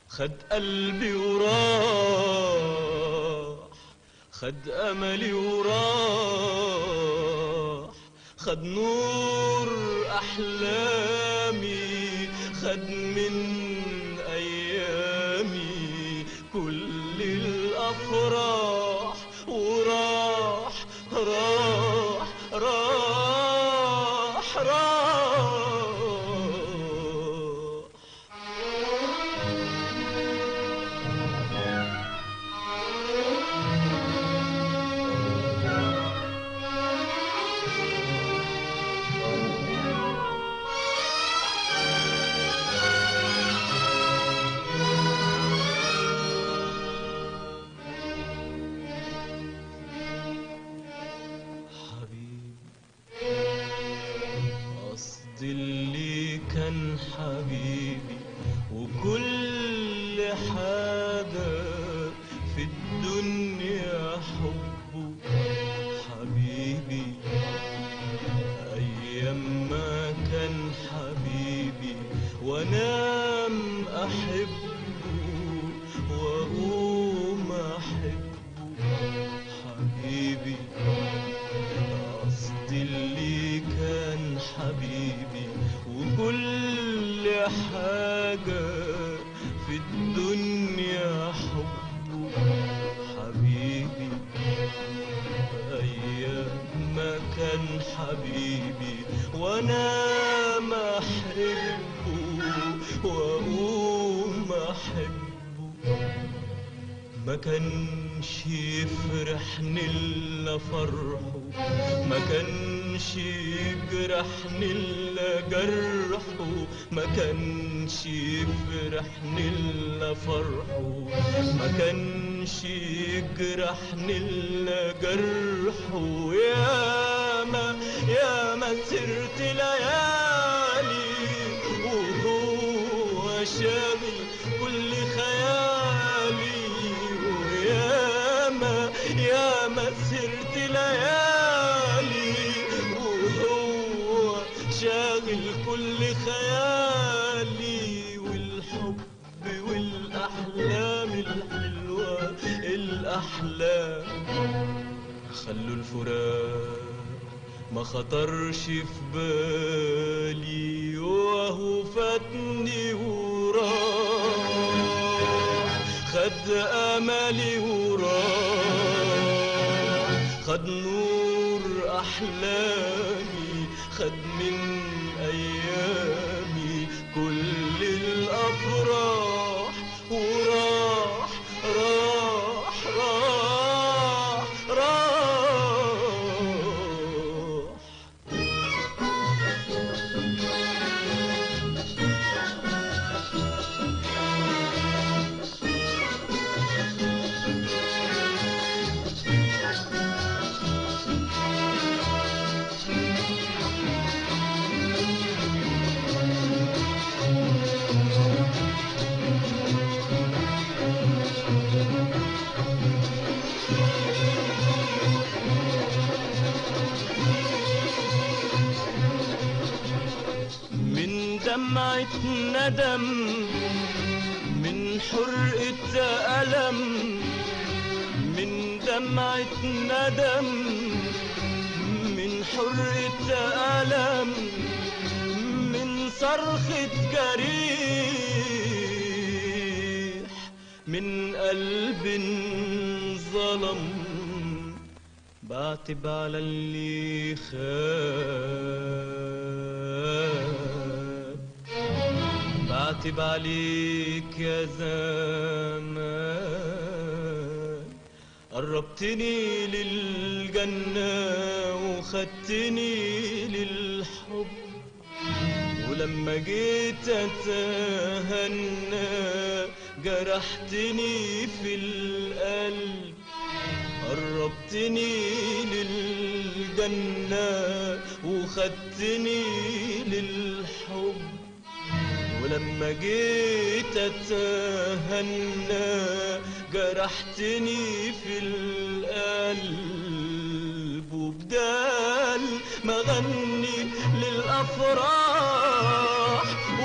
خد قلبي وراح، خد أملي وراح، خد نور أحلامي، خد من أيامي كل الأفراح، وراح راح راح راح. اللي كان حبيبي وكل حاجة في الدنيا حبه حبيبي، أيام ما كان حبيبي وأنام أحبه وأقوم أحبه حبيبي. قصدي اللي كان حبيبي وكل حاجة في الدنيا حبه حبيبي، أيام ما كان حبيبي وأنا ما أحبه وأقوم أحبه. ما كانش يفرحني إلا فرحه، ما كانش يجرحني إلا جرحه، ما كانش يفرحني إلا فرحه، ما كانش يجرحني إلا جرحه. ياما سرت ليالي وهو شاغل كل خيالي، ياما سرت ليالي وهو شاغل كل خيالي، والحب والأحلام الحلوة الأحلام خلوا الفراق ما خطرش في بالي، وهو فاتني وراح، خد أملي وراح، خد نور أحلامي، خد من أيامي كل الأفراح، وراح راح راح راح. دمعة ندم من حرقة ألم، من دمعة ندم من حرقة ألم، من صرخة جريح من قلب انظلم، بعتب على اللي خان، بعتب عليك يا زمان. قربتني للجنة وخدتني للحب، ولما جيت اتهنى جرحتني في القلب. قربتني للجنة وخدتني للحب، ولما جيت اتهنى جرحتني في القلب. وبدال ما غني للأفراح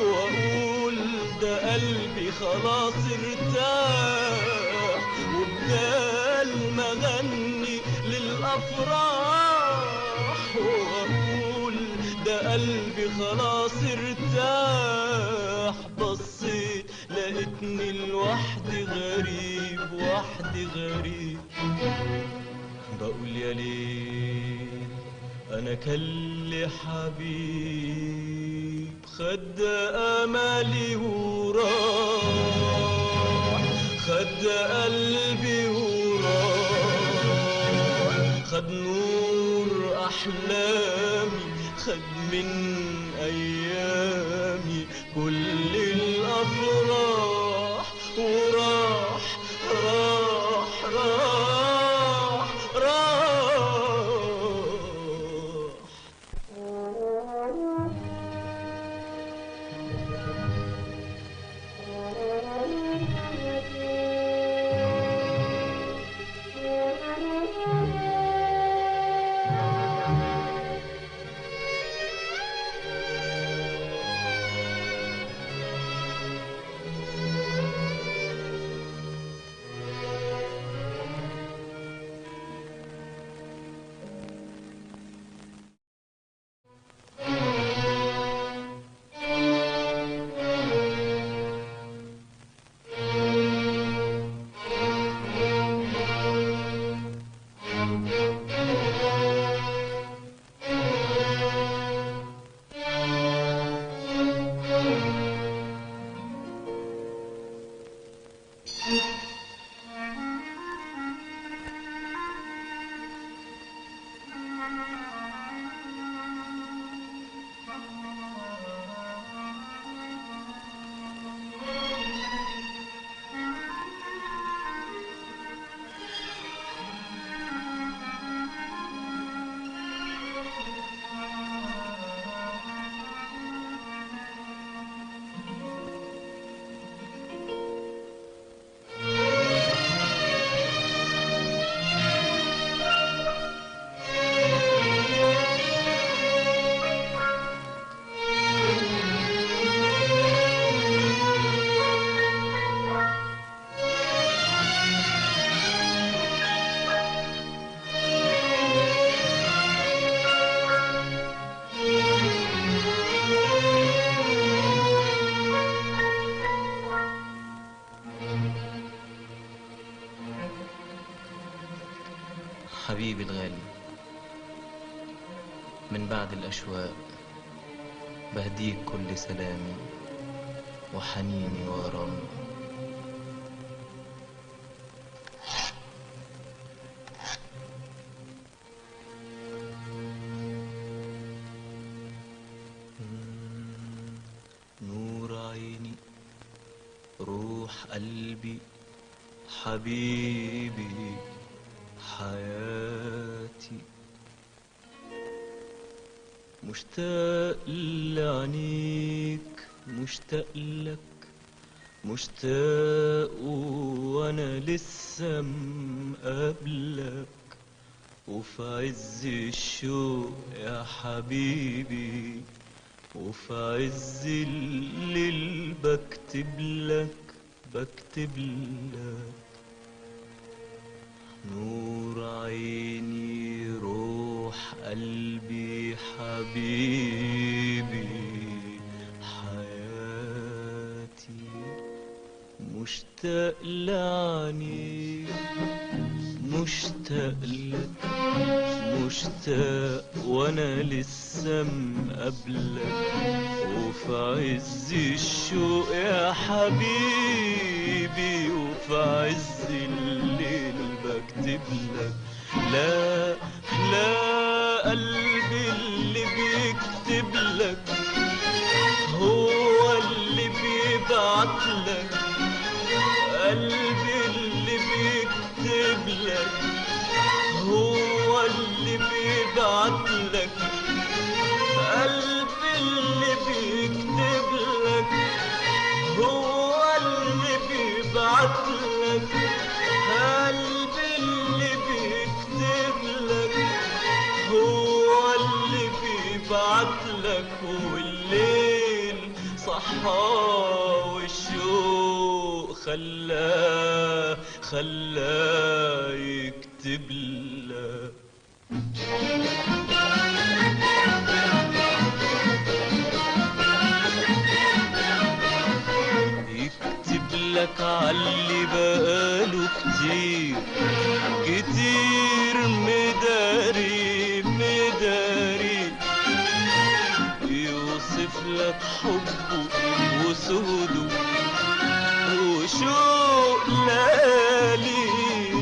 واقول ده قلبي خلاص ارتاح، وبدال ما غني للأفراح واقول ده قلبي خلاص ارتاح، بصيت لقيتني لوحدي غريب، وحدي غريب. بقول يا ليل انا كل حبيب خد املي وراح، خد قلبي وراح، خد نور احلامي، خد من ايامي كل الافراح، وراح راح راح راح. حبيبي الغالي، من بعد الأشواق بهديك كل سلامي وحنيني وغرامي. نور عيني، روح قلبي، حبيبي، حياتي، مشتاق لعينيك، مشتاق لك، مشتاق وانا لسه مقابلك، وفي عز الشوق يا حبيبي، وفي عز الليل بكتب لك، بكتب لك. نور عيني، روح قلبي، حبيبي، حياتي، مشتاق لعينيك، مشتاق لك، مشتاق وانا لسه مقابلك، وفي عز الشوق يا حبيبي، وفي عز الليل بكتب لك. لا لا، قلبي اللي بيكتب لك هو اللي بيبعت لك. قلبي اللي بيكتب لك هو اللي بيبعت لك. قلبي اللي بيكتب لك هو اللي بيبعت لك. قلبي اللي بيكتب لك هو اللي بيبعت لك. والليل صحى والشوق خلاه يكتب لك. يكتب لك عاللي بقاله كتير كتير مداري مداري. يوصف لك حبه وسهده وشوق ليالي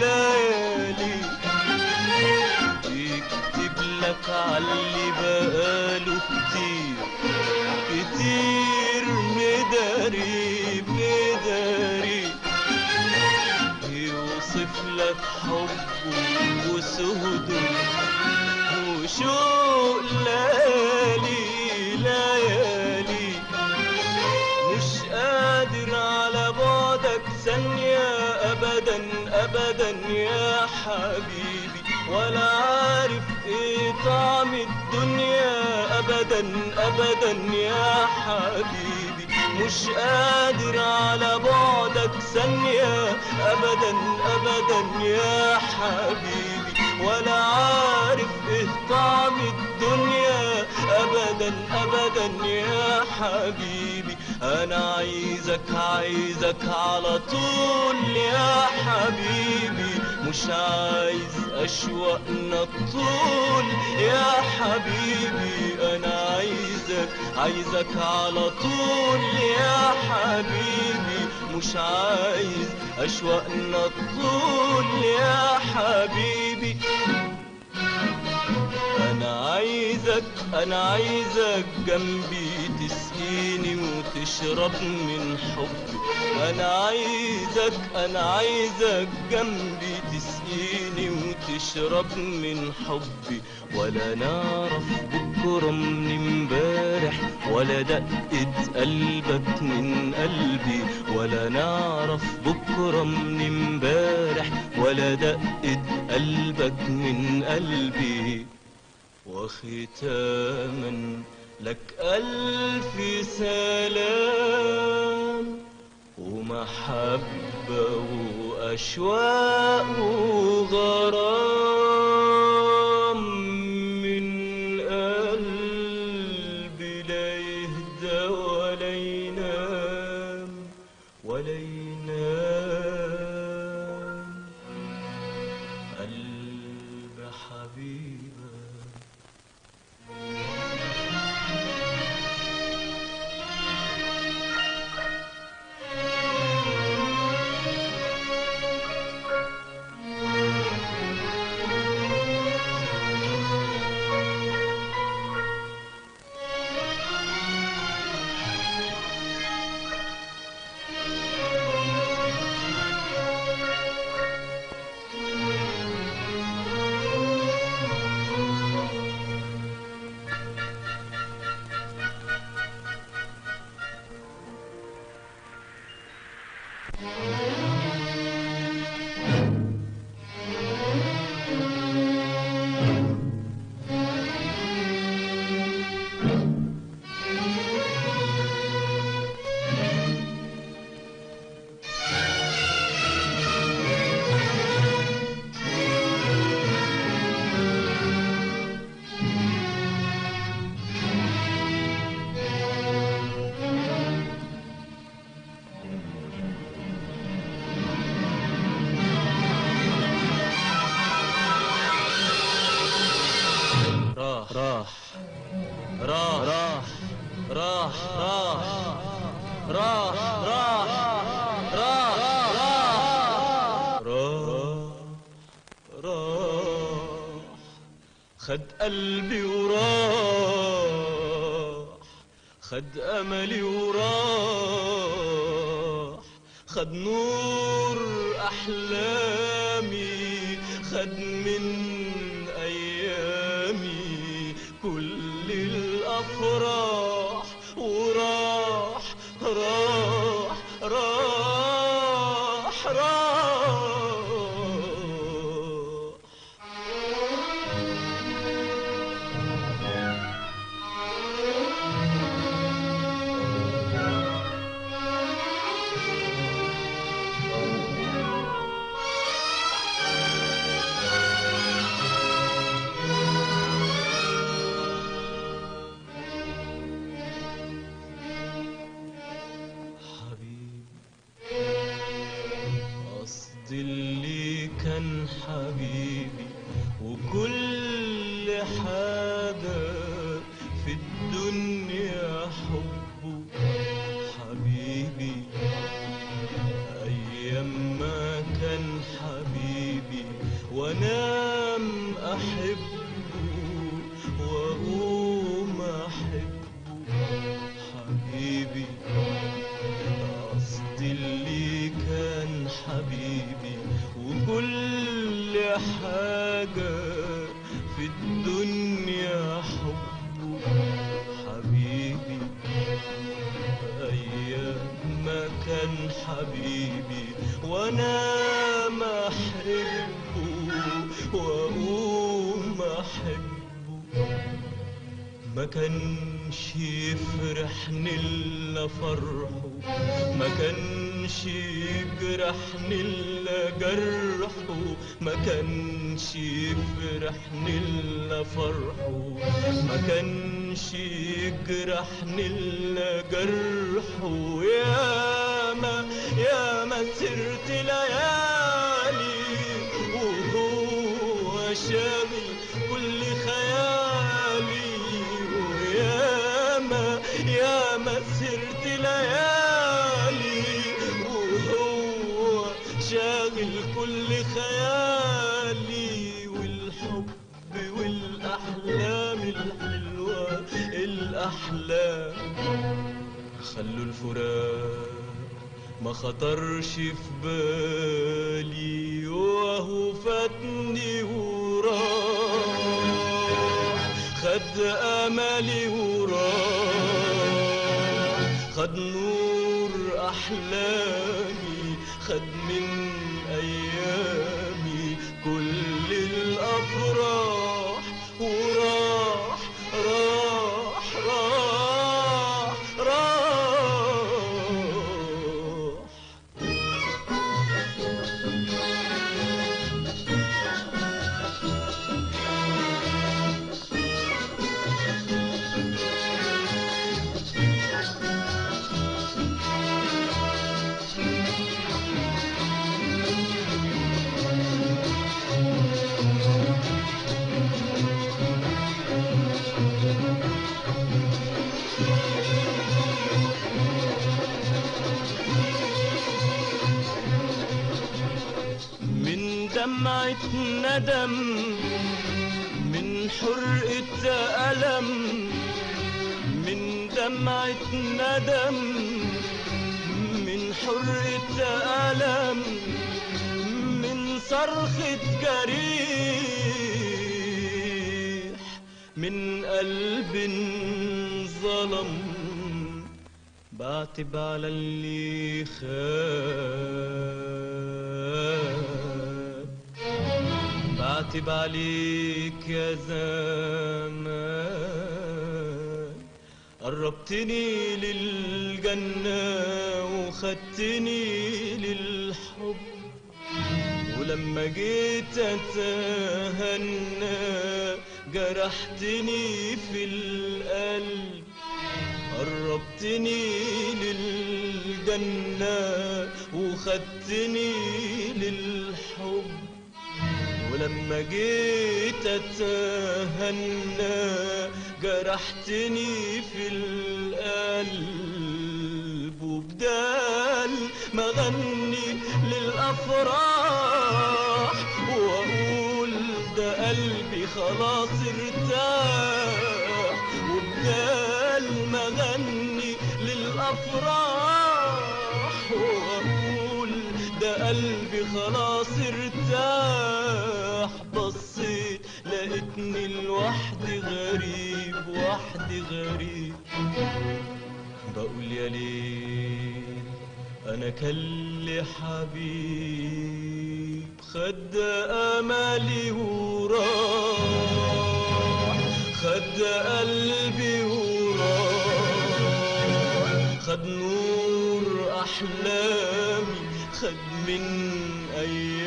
ليالي. يكتب لك عاللي بقاله كتير كتير مداري مداري. يوصف لك حبه وسهده وشوق ليالي ليالي. مش قادر على بعدك ثانية أبدا أبدا يا حبيبي، ولا عارف ايه طعم الدنيا أبدا أبدا يا حبيبي. مش قادر على بعدك ثانية أبدا أبدا يا حبيبي، ولا عارف ايه طعم الدنيا أبدا أبدا يا حبيبي. أنا عايزك على طول يا حبيبي، مش عايز أشواقنا الطول يا حبيبي. أنا عايزك على طول يا حبيبي، مش عايز أشواقنا الطول يا حبيبي. أنا عايزك جنبي تسقيني وتشرب من حبي. أنا عايزك جنبي تسقيني وتشرب من حبي. ولا نعرف بكرة من امبارح، ولا دقة قلبك من قلبي. ولا نعرف بكرة من امبارح، ولا دقة قلبك من قلبي. وختاما لك ألف سلام، ومحبة وأشواق وغرام من قلبي لا يهدى ولا ينام ولا ينام. قلب حبيبك راح راح راح راح راح راح راح راح خد قلبي وراح خد أملي وراح خد نور أحلامي خد من أيامي كل الأفراح وراح راح راح راح اللي كان حبيبي وكل حاجة في الدنيا حبه حبيبي أيام ما كان حبيبي وأنام أحبه وأقوم أحبه حبيبي قصدي اللي كان حبيبي وكل حاجة في الدنيا حبه حبيبي أيام ما كان حبيبي وأنا ما أحبه وأقوم أحبه ما كانش يفرحني إلا فرحه ما كانش يجرحني إلا جرحه ما كانش يفرحني إلا فرحه ما كانش يجرحني إلا جرحه ياما سرت ليالي وهو شاغل كل خيالي ياما سرت ليالي وهو شاغل كل خيالي والحب والأحلام الحلوة الأحلام خلوا الفراق ما خطرش في بالي وهو فاتني وراح خد أملي وراح خد نور أحلامي خد من أيامي كل الأفراح وراح راح راح راح دمعة ندم من حرقة ألم من دمعة ندم من حرقة ألم من صرخة جريح من قلب ظلم بعتب على اللي خان بعتب عليك يا زمان قربتني للجنة وخدتني للحب ولما جيت اتهنى جرحتني في القلب قربتني للجنة وخدتني للحب ولما جيت اتهنى جرحتني في القلب، وبدال ما غني للافراح واقول ده قلبي خلاص ارتاح، وبدال ما غني للافراح واقول ده قلبي خلاص ارتاح، بصيت لقيتني لوحدي غريب، وحدي غريب. بقول يا ليل انا كان لي حبيب خد امالي وراح، خد قلبي وراح، خد نور احلامي، خد من ايامي